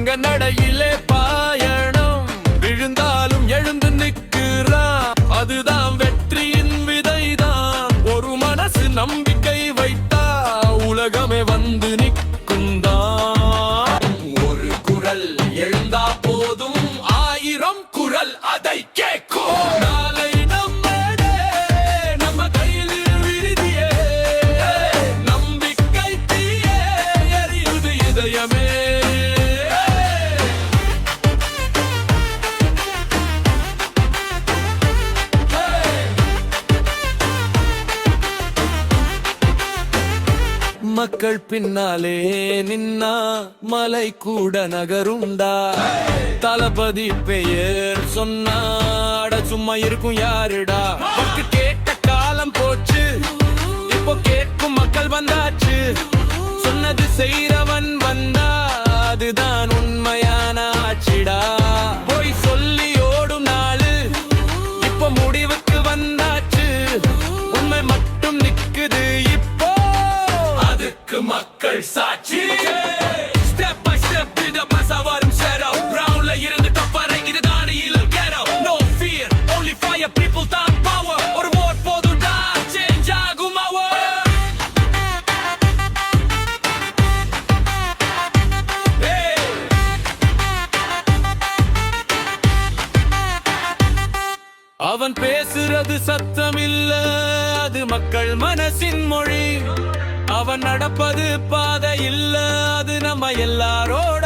அவங்க நடையிலே பயணம், விழுந்தாலும் எழுந்து நிற்கிறான். அதுதான் வெற்றியின் விதைதான். ஒரு மனசு நம்பிக்கை வைத்தா உலகமே வந்து நிற்குந்தான். ஒரு குரல் எழுந்தா போதும், 1000 குரல் அதை கேட்கும். நாளை நம்மடே, நம்ம கையில் விருதியே. நம்பிக்கை தீயே எரியுது இதயமே. மக்கள் பின்னாலே நின்னா மலை கூட நகருண்டா. தளபதி பெயர் சொன்னா அட சும்மா இருக்கும் யாருடா. மக்கள் கேட்ட காலம் போச்சு, இப்போ கேட்கும் மக்கள் வந்தாச்சு. சொன்னது செய்றவன் வந்தா அதுதான் உண்மையான ஆட்சிடா. போய் சொல்லி ஓடும் நாளு இப்போ முடிவுக்கு வந்தாச்சு. உண்மை மட்டும் நிக்குது இப்போ, அதுக்கு மக்கள் சாட்சி. ஸ்டெப் பை ஸ்டெப் இது மசாவரும் ஷேரோ. பிரவுன்ல இருந்து கப்பரை இதுதான் இளம் கேரோ. No fear, only fire, people தான் பவர். ஒரு ஓட் போதுடா, சேஞ்ச் ஆகும் அவர். அவன் பேசுறது சத்தம் இல்ல, அது மக்கள் மனசின் மொழி. அவன் நடப்பது பாதை இல்ல, அது நம்ம எல்லாரோட